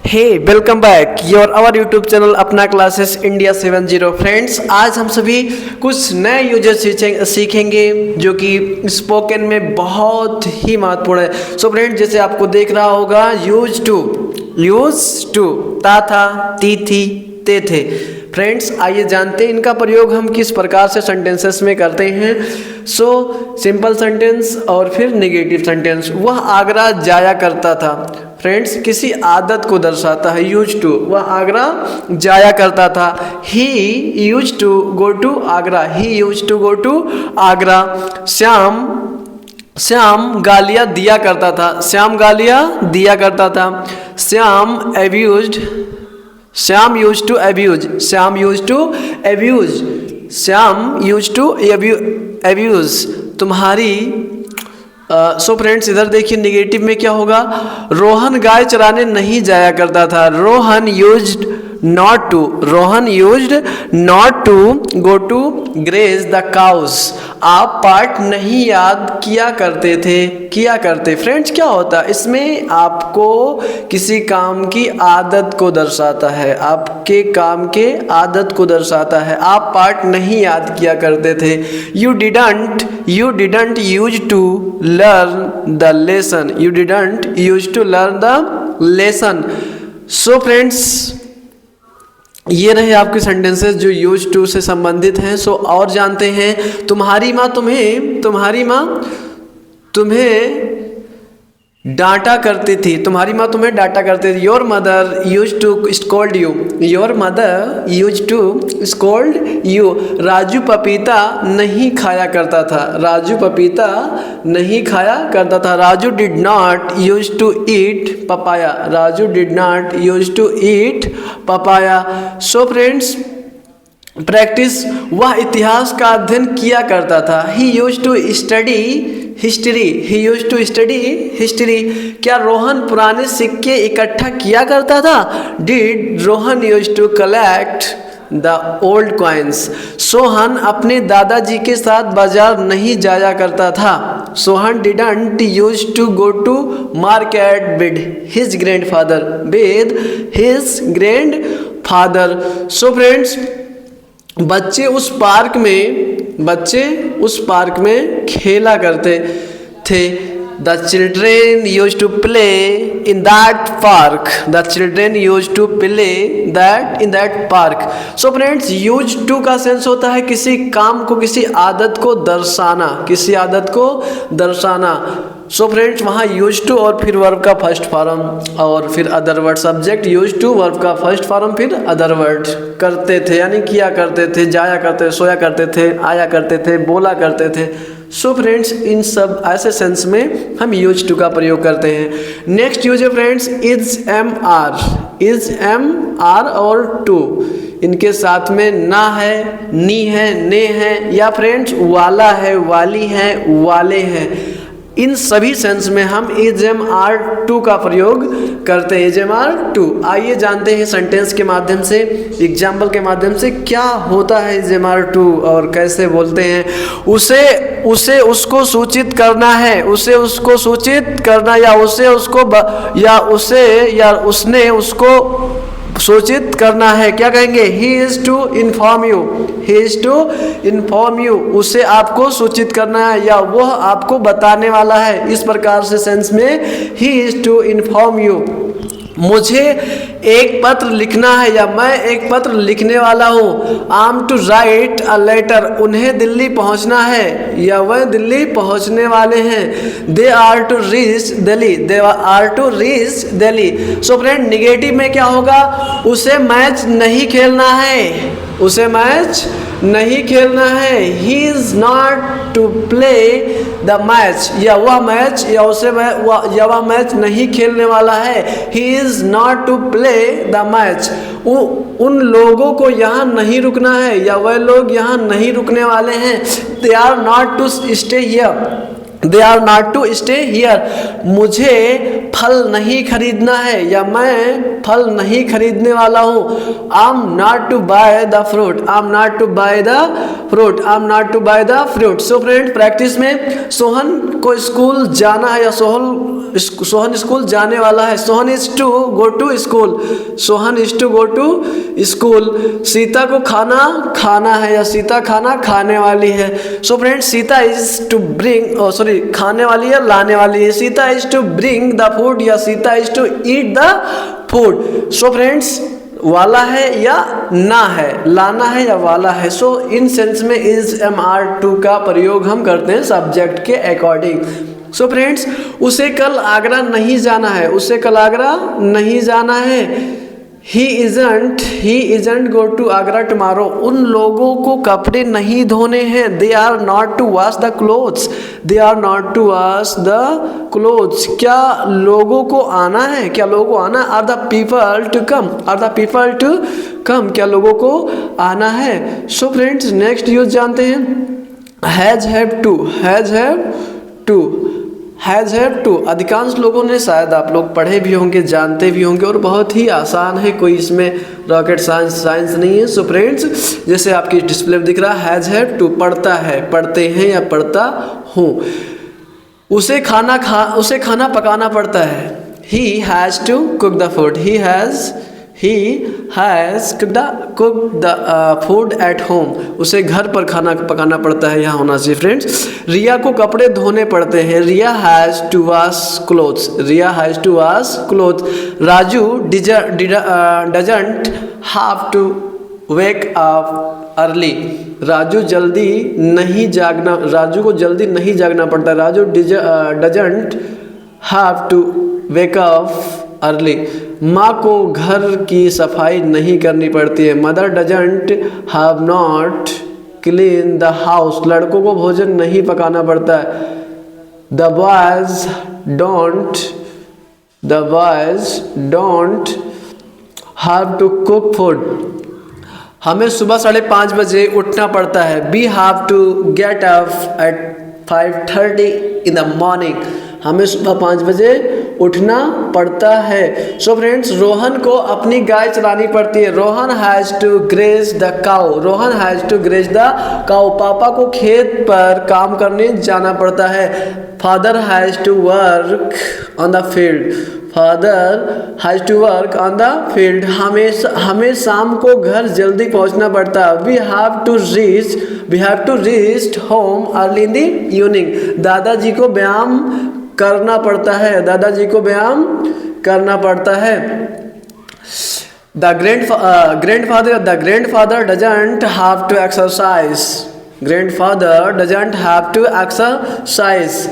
Hey welcome back your our YouTube channel Apna classes India 70। Friends, आज हम सभी कुछ नए यूजर सीखेंगे जो कि स्पोकन में बहुत ही महत्वपूर्ण है। सो फ्रेंड्स, जैसे आपको देख रहा होगा यूज टू ता था, ती थी, ते थे। फ्रेंड्स, आइए जानते हैं इनका प्रयोग हम किस प्रकार से सेंटेंसेस में करते हैं। सो सिंपल सेंटेंस और फिर नेगेटिव सेंटेंस। वह आगरा जाया करता था। फ्रेंड्स, किसी आदत को दर्शाता है यूज टू। वह आगरा जाया करता था। He use to go to Agra. He use to go to Agra. Shyam गालियाँ दिया करता था। श्याम गालियाँ दिया करता था। Shyam used to abuse. Shyam used to abuse. Shyam used to abuse तुम्हारी। सो फ्रेंड्स, इधर देखिए नेगेटिव में क्या होगा। रोहन गाय चराने नहीं जाया करता था। Rohan used not to go to graze the cows. आप पाठ नहीं याद किया करते। फ्रेंड्स, क्या होता है इसमें, आपको किसी काम की आदत को दर्शाता है। आपके काम के आदत को दर्शाता है। आप पाठ नहीं याद किया करते थे। You didn't use to learn the lesson. You didn't use to learn the lesson. So friends, ये रहे आपके सेंटेंसेस जो यूज टू से संबंधित हैं। सो और जानते हैं, तुम्हारी माँ तुम्हें डांटा करती थी। तुम्हारी माँ तुम्हें डांटा करती थी। Your mother use to scold you. Raju पपीता नहीं खाया करता था। Raju did not use to eat papaya. So friends, practice, वह इतिहास का अध्ययन किया करता था। He use to study history. क्या रोहन पुराने सिक्के इकट्ठा किया करता था। Did Rohan use to collect the old coins. Sohan अपने दादाजी के साथ बाजार नहीं जाया करता था। Sohan didn't use to go to market with his grandfather. So friends, बच्चे उस पार्क में खेला करते थे। The children use to play in that park. So friends, use to का सेंस होता है किसी काम को, किसी आदत को दर्शाना। सो फ्रेंड्स, वहाँ यूज टू और फिर वर्ब का फर्स्ट फॉर्म और फिर other word. Subject use to, verb का फर्स्ट फॉर्म, फिर अदर वर्ड। करते थे यानी किया करते थे, जाया करते थे, सोया करते थे, आया करते थे, बोला करते थे। सो फ्रेंड्स, इन सब ऐसे सेंस में हम यूज टू का प्रयोग करते हैं। नेक्स्ट यूज है फ्रेंड्स इज एम आर और टू। इनके साथ में ना है, नी है, ने है, या फ्रेंड्स वाला है, वाली है, वाले हैं। इन सभी सेंस में हम इज एम आर टू का प्रयोग करते हैं। Is am are to. आइए जानते हैं सेंटेंस के माध्यम से, एग्जाम्पल के माध्यम से क्या होता है इज एम आर टू और कैसे बोलते हैं। उसे उसको सूचित करना है। उसे उसको सूचित करना, या उसे उसको या उसने उसको सूचित करना है। क्या कहेंगे, he is to inform you. उसे आपको सूचित करना है या वह आपको बताने वाला है। इस प्रकार से सेंस में he is to inform you. मुझे एक पत्र लिखना है या मैं एक पत्र लिखने वाला हूँ। I am to write a letter. उन्हें दिल्ली पहुँचना है या वह दिल्ली पहुँचने वाले हैं। They are to reach Delhi. So friend, negative में क्या होगा, उसे मैच नहीं खेलना है। He is not to play the match. या वह मैच नहीं खेलने वाला है। He is not to play the match. उन लोगों को यहाँ नहीं रुकना है या वह लोग यहाँ नहीं रुकने वाले हैं। They are not to stay here. They are not to stay here, मुझे फल नहीं खरीदना है या मैं फल नहीं खरीदने वाला हूँ। I am not to buy the fruit, I am not to buy the fruit, I am not to buy the fruit. So friend, practice में सोहन को स्कूल जाना है या सोहन स्कूल जाने वाला है। Sohan is to go to school, Sohan is to go to school. Sita को खाना खाना है या सीता खाना खाने वाली है। So friend, Sita is to bring खाने वाली है लाने वाली है। Sita is to bring the food या Sita is to eat the food. So friends, वाला है या ना है, लाना है या वाला है। सो इन सेंस में इज एम आर टू का प्रयोग हम करते हैं सब्जेक्ट के अकॉर्डिंग। सो फ्रेंड्स, उसे कल आगरा नहीं जाना है, उसे कल आगरा नहीं जाना है। He isn't go to Agra tomorrow, उन लोगों को कपड़े नहीं धोने हैं। They are not to wash the clothes, they are not to wash the clothes. क्या लोगों को आना है, क्या लोगों को आना? Are the people to come, are the people to come, क्या लोगों को आना है। सो फ्रेंड्स, नेक्स्ट यूज जानते हैं has have to, has have to, has have to. अधिकांश लोगों ने, शायद आप लोग पढ़े भी होंगे, जानते भी होंगे और बहुत ही आसान है, कोई इसमें रॉकेट साइंस नहीं है। सो फ्रेंड्स, जैसे आपकी डिस्प्ले में दिख रहा है हैज़ हैव टू, पढ़ता है, पढ़ते हैं या पढ़ता हूँ। उसे खाना पकाना पड़ता है। He has to cook the food, he has cook the food at home, उसे घर पर खाना पकाना पड़ता है, यहाँ होना चाहिए फ्रेंड्स। रिया को कपड़े धोने पड़ते हैं। Riya has to wash clothes, Riya has to wash cloth. Raju doesn't have to wake up early, Raju को जल्दी नहीं जागना पड़ता। Raju doesn't have to wake up early. माँ को घर की सफाई नहीं करनी पड़ती है। Mother doesn't have not clean the house, लड़कों को भोजन नहीं पकाना पड़ता है। The boys don't have to cook food, हमें सुबह 5:30 बजे उठना पड़ता है। We have to get up at 5:30 in the morning, हमें सुबह 5 बजे उठना पड़ता है। सो फ्रेंड्स, रोहन को अपनी गाय चलानी पड़ती है। Rohan has to graze the cow, Rohan has to graze the cow. पापा को खेत पर काम करने जाना पड़ता है। Father has to work on the field, father has to work on the field. हमें शाम को घर जल्दी पहुंचना पड़ता है। We have to reach home early in the evening, दादाजी को व्यायाम करना पड़ता है, दादाजी को व्यायाम करना पड़ता है। The grandfather doesn't have to exercise, grandfather doesn't have to exercise.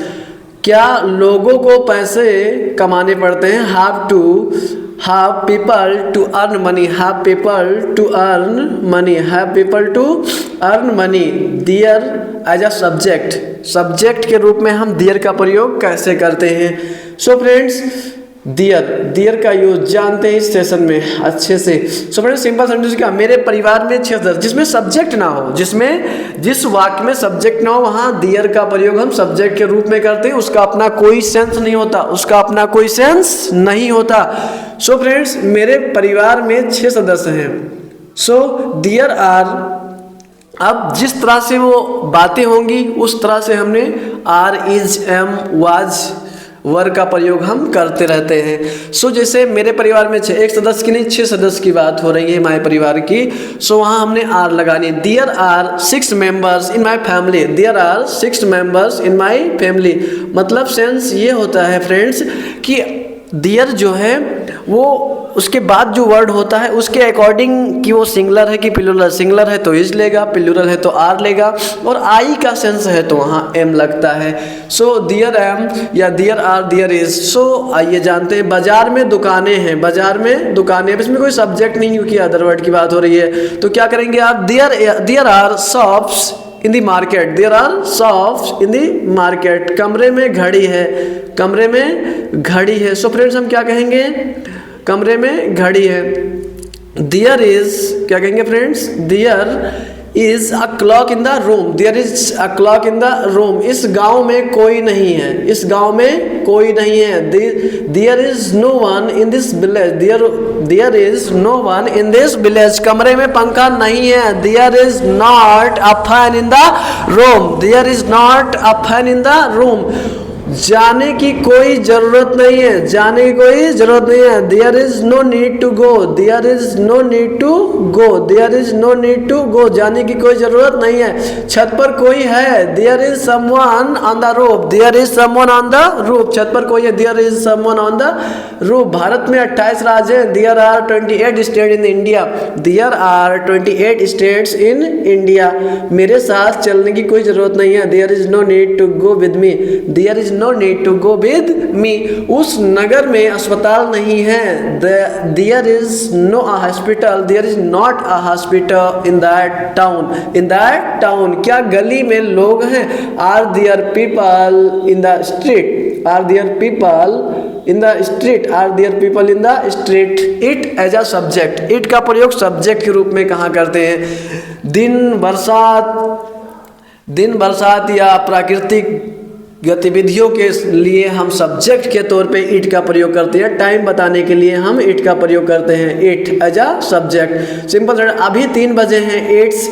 क्या लोगों को पैसे कमाने पड़ते हैं? have people to earn money, have people to earn money, have people to earn money। dear as a subject के रूप में हम dear का प्रयोग कैसे करते हैं? सो फ्रेंड्स, डियर का यूज जानते हैं इस सेशन में अच्छे से। सो फ्रेंड्स, सिंपल सेंटेंस क्या? मेरे परिवार में 6 सदस्य, जिसमें सब्जेक्ट ना हो, जिस वाक्य में सब्जेक्ट ना हो, वहाँ डियर का प्रयोग हम सब्जेक्ट के रूप में करते हैं। उसका अपना कोई सेंस नहीं होता, सो फ्रेंड्स, मेरे परिवार में 6 सदस्य हैं। सो डियर आर, अब जिस तरह से वो बातें होंगी उस तरह से हमने आर, इज, एम, वाज वर्ग का प्रयोग हम करते रहते हैं। सो जैसे मेरे परिवार में एक सदस्य की नहीं 6 सदस्य की बात हो रही है हमारे परिवार की। सो वहाँ हमने आर लगानी। There are 6 members in my family, there are 6 members in my family. मतलब सेंस ये होता है फ्रेंड्स कि देयर जो है वो उसके बाद जो वर्ड होता है उसके अकॉर्डिंग कि वो सिंगुलर है कि प्लूरल। सिंगुलर है तो इज लेगा, प्लूरल है तो आर लेगा, और आई का सेंस है तो वहाँ एम लगता है। सो देयर एम या देयर आर, देयर इज। सो आइए जानते हैं, बाजार में दुकानें हैं, बाजार में दुकानें, इसमें कोई सब्जेक्ट नहीं क्योंकि अदर वर्ड की बात हो रही है। तो क्या करेंगे आप? There are shops in the market, there are shops in the market. कमरे में घड़ी है, कमरे में घड़ी है। सो फ्रेंड्स, हम क्या कहेंगे? कमरे में घड़ी है। देयर इज, क्या कहेंगे friends? There is a clock in the room, there is a clock in the room. इस गांव में कोई नहीं है, इस गांव में कोई नहीं है। There is no one in this village, there is no one in this village. कमरे में पंखा नहीं है। There is not a fan in the room, there is not a fan in the room. जाने की कोई जरूरत नहीं है, जाने की कोई जरूरत नहीं है। There is no need to go, there is no need to go, there is no need to go. जाने की कोई जरूरत नहीं है। छत पर कोई है। There is someone on the roof, there is someone on the roof. छत पर कोई है। There is someone on the roof. भारत में 28 राज्य हैं। There are 28 state in India, there are 28 states in India. मेरे साथ चलने की कोई जरूरत नहीं है। There is no need to go with me, there is no need to go with me। उस नगर में अस्पताल नहीं है। There is no a hospital, there is not a hospital in that town, in that town। क्या गली में लोग हैं? Are there people in the street, are there people in the street, are there people in the street। it as a subject, it का प्रयोग subject के रूप में कहाँ करते हैं? दिन बरसात या प्राकृतिक गतिविधियों के लिए हम सब्जेक्ट के तौर पे इट का प्रयोग करते हैं। टाइम बताने के लिए हम इट का प्रयोग करते हैं, it as a subject. Simple. अभी 3 बजे हैं, इट्स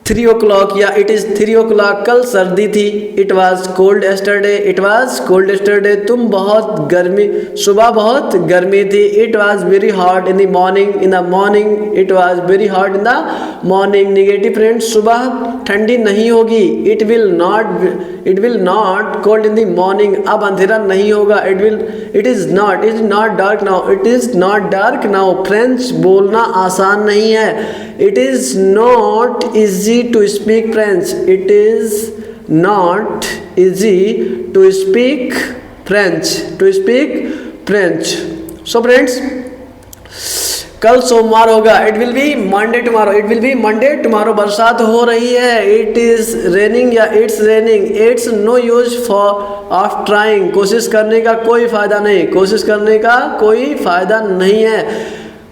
3 o'clock या इट इज़ 3 o'clock। कल सर्दी थी, it was cold yesterday, it was cold yesterday. तुम बहुत गर्मी, सुबह बहुत गर्मी थी। It was very hot in the morning, in the morning it was very hot in the morning. Negative friends, सुबह ठंडी नहीं होगी। It will not cold in the morning. अब अंधेरा नहीं होगा। It is not dark now, it is not dark now. French बोलना आसान नहीं है। It is not easy to speak French, it is not easy to speak French, to speak French। So friends, कल सोमवार होगा। It will be Monday tomorrow, it will be Monday tomorrow. बरसात हो रही है। इट इज रेनिंग या it's raining. It's no use for of trying. कोशिश करने का कोई फायदा नहीं, कोशिश करने का कोई फायदा नहीं है।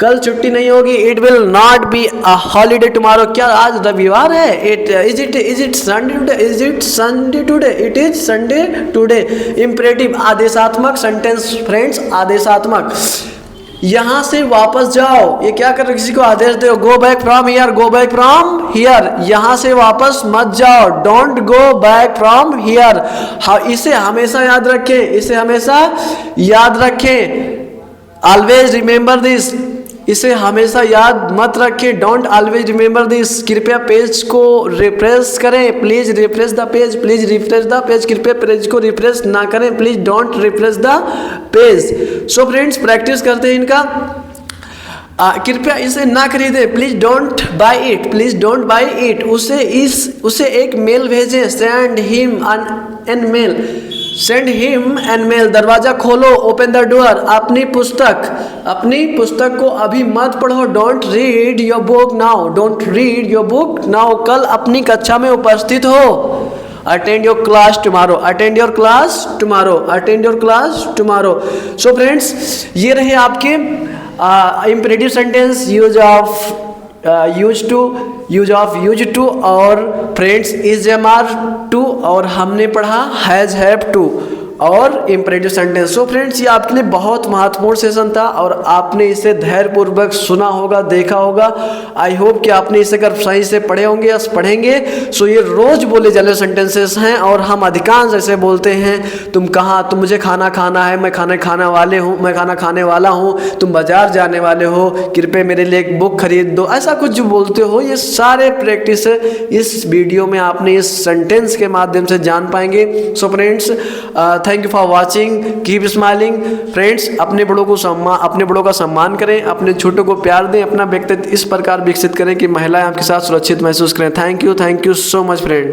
कल छुट्टी नहीं होगी। It will not be a holiday tomorrow. क्या आज रविवार है? Is it Sunday today, is it Sunday today, it is Sunday today. Imperative आदेशात्मक सेंटेंस फ्रेंड्स, आदेशात्मक। यहाँ से वापस जाओ, ये क्या कर रहे? किसी को आदेश दो। Go back from here, go back from here. यहाँ से वापस मत जाओ। Don't go back from here. इसे हमेशा याद रखें, इसे हमेशा याद रखें। ऑलवेज रिमेंबर दिस, इसे हमेशा याद मत रखें। Don't always remember this. कृपया पेज को रिफ्रेश करें। Please refresh the page, please refresh the page. कृपया पेज को रिफ्रेश ना करें। Please don't refresh the page. So friends, practice करते हैं इनका। कृपया इसे ना खरीदें। Please don't buy it, please don't buy it. उसे एक मेल भेजें। Send him an mail, send him an mail. दरवाजा खोलो, ओपन द डोर। अपनी पुस्तक को अभी मत पढ़ो। Don't read your book now, don't read your book now. कल अपनी कक्षा में उपस्थित हो। Attend your class tomorrow, attend your class tomorrow, attend your class tomorrow. So friends, ये रहे आपके इम्परेटिव सेंटेंस। यूज टू और फ्रेंड्स इज़ टू, और हमने पढ़ा हैज़ हैव टू और इम्परेटिव सेंटेंस। सो फ्रेंड्स, ये आपके लिए बहुत महत्वपूर्ण सेशन था और आपने इसे धैर्यपूर्वक सुना होगा, देखा होगा। आई होप कि आपने इसे अगर सही से पढ़े होंगे या पढ़ेंगे। सो ये रोज बोले जाने सेंटेंसेस हैं और हम अधिकांश ऐसे बोलते हैं। तुम कहाँ, तुम मुझे खाना खाना है, मैं खाना खाने वाला हूँ, तुम बाजार जाने वाले हो, कृपया मेरे लिए एक बुक खरीद दो। ऐसा कुछ जो बोलते हो, ये सारे प्रैक्टिस इस वीडियो में आपने इस सेंटेंस के माध्यम से जान पाएंगे। So friends, thank you for watching, keep smiling. Friends, अपने बड़ों का सम्मान करें, अपने छोटों को प्यार दें, अपना व्यक्तित्व इस प्रकार विकसित करें कि महिलाएं आपके साथ सुरक्षित महसूस करें। Thank you so much friend.